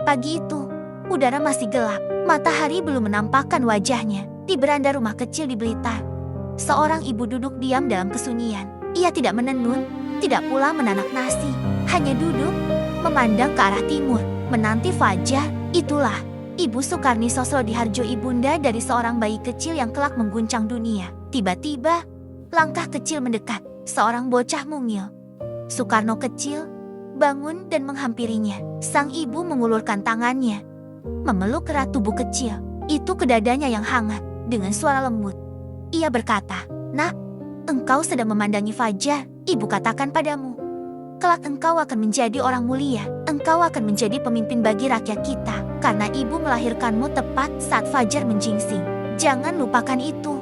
Pagi itu, udara masih gelap. Matahari belum menampakkan wajahnya. Di beranda rumah kecil di Blitar, seorang ibu duduk diam dalam kesunyian. Ia tidak menenun, tidak pula menanak nasi. Hanya duduk, memandang ke arah timur, menanti fajar. Itulah Ibu Sukarni Sosrodiharjo, ibunda dari seorang bayi kecil yang kelak mengguncang dunia. Tiba-tiba, langkah kecil mendekat. Seorang bocah mungil. Sukarno kecil bangun dan menghampirinya. Sang ibu mengulurkan tangannya, memeluk erat tubuh kecil itu ke dadanya yang hangat. Dengan suara lembut, ia berkata, "Nak, engkau sedang memandangi fajar. Ibu katakan padamu, kelak engkau akan menjadi orang mulia. Engkau akan menjadi pemimpin bagi rakyat kita. Karena ibu melahirkanmu tepat saat fajar menjingsing. Jangan lupakan itu.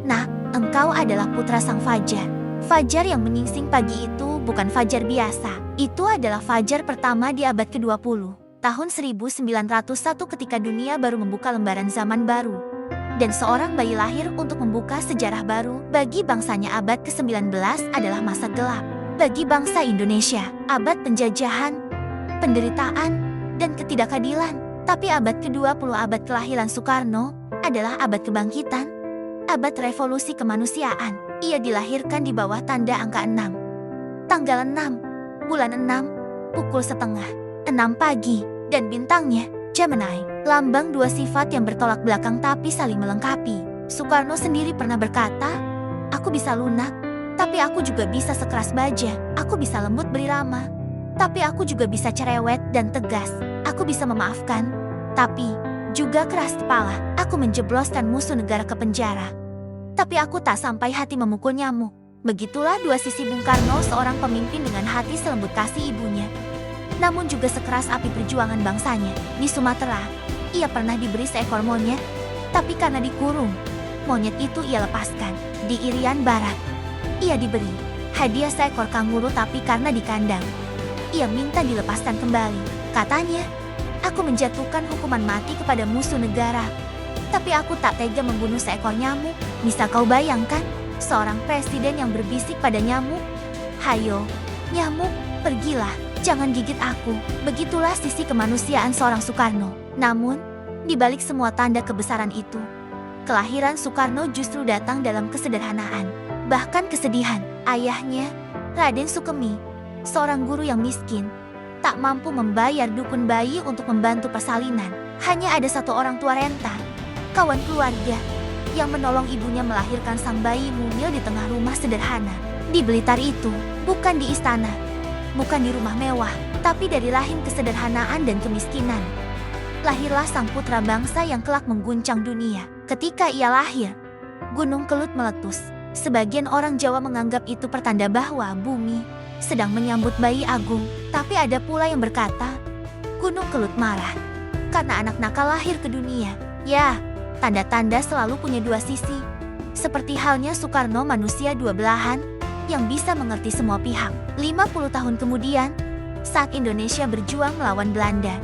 Nak, engkau adalah putra sang fajar." Fajar yang menyingsing pagi itu bukan fajar biasa. Itu adalah fajar pertama di abad ke-20, tahun 1901, ketika dunia baru membuka lembaran zaman baru. Dan seorang bayi lahir untuk membuka sejarah baru. Bagi bangsanya abad ke-19 adalah masa gelap. Bagi bangsa Indonesia, abad penjajahan, penderitaan, dan ketidakadilan. Tapi abad ke-20, abad kelahiran Soekarno, adalah abad kebangkitan, abad revolusi kemanusiaan. Ia dilahirkan di bawah tanda angka 6. Tanggal 6, bulan 6, pukul 5:30 pagi, dan bintangnya Gemini. Lambang dua sifat yang bertolak belakang tapi saling melengkapi. Soekarno sendiri pernah berkata, "Aku bisa lunak, tapi aku juga bisa sekeras baja. Aku bisa lembut berirama, tapi aku juga bisa cerewet dan tegas. Aku bisa memaafkan, tapi juga keras kepala. Aku menjebloskan musuh negara ke penjara, tapi aku tak sampai hati memukul nyamuk." Begitulah dua sisi Bung Karno, seorang pemimpin dengan hati selembut kasih ibunya, namun juga sekeras api perjuangan bangsanya. Di Sumatera, ia pernah diberi seekor monyet, tapi karena dikurung, monyet itu ia lepaskan. Di Irian Barat, ia diberi hadiah seekor kanguru, tapi karena di kandang, ia minta dilepaskan kembali. Katanya, "Aku menjatuhkan hukuman mati kepada musuh negara, tapi aku tak tega membunuh seekor nyamuk." Bisa kau bayangkan, seorang presiden yang berbisik pada nyamuk, "Hayo, nyamuk, pergilah, jangan gigit aku." Begitulah sisi kemanusiaan seorang Soekarno. Namun, di balik semua tanda kebesaran itu, kelahiran Soekarno justru datang dalam kesederhanaan, bahkan kesedihan. Ayahnya, Raden Sukemi, seorang guru yang miskin, tak mampu membayar dukun bayi untuk membantu persalinan. Hanya ada satu orang tua renta, kawan keluarga, yang menolong ibunya melahirkan sang bayi mungil di tengah rumah sederhana. Di Blitar itu, bukan di istana, bukan di rumah mewah, tapi dari rahim kesederhanaan dan kemiskinan, lahirlah sang putra bangsa yang kelak mengguncang dunia. Ketika ia lahir, Gunung Kelut meletus. Sebagian orang Jawa menganggap itu pertanda bahwa bumi sedang menyambut bayi agung. Tapi ada pula yang berkata, Gunung Kelut marah karena anak nakal lahir ke dunia. Ya, tanda-tanda selalu punya dua sisi. Seperti halnya Soekarno, manusia dua belahan yang bisa mengerti semua pihak. 50 tahun kemudian, saat Indonesia berjuang melawan Belanda,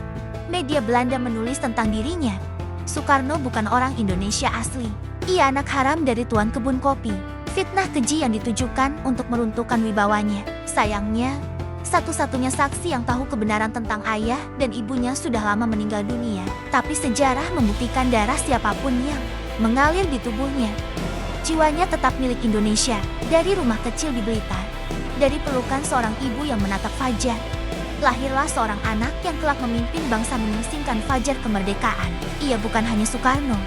media Belanda menulis tentang dirinya, Soekarno bukan orang Indonesia asli. Ia anak haram dari tuan kebun kopi. Fitnah keji yang ditujukan untuk meruntuhkan wibawanya. Sayangnya, satu-satunya saksi yang tahu kebenaran tentang ayah dan ibunya sudah lama meninggal dunia. Tapi sejarah membuktikan darah siapapun yang mengalir di tubuhnya, jiwanya tetap milik Indonesia. Dari rumah kecil di Blitar, dari pelukan seorang ibu yang menatap fajar, lahirlah seorang anak yang kelak memimpin bangsa menyingsingkan fajar kemerdekaan. Ia bukan hanya Soekarno,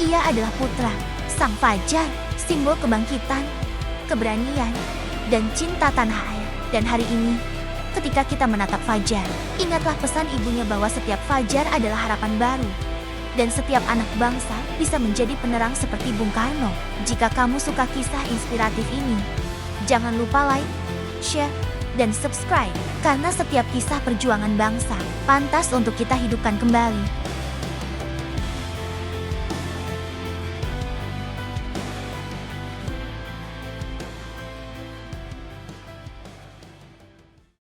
ia adalah putra sang fajar, simbol kebangkitan, keberanian, dan cinta tanah air. Dan hari ini, ketika kita menatap fajar, ingatlah pesan ibunya bahwa setiap fajar adalah harapan baru, dan setiap anak bangsa bisa menjadi penerang seperti Bung Karno. Jika kamu suka kisah inspiratif ini, jangan lupa like, share, dan subscribe, karena setiap kisah perjuangan bangsa pantas untuk kita hidupkan kembali.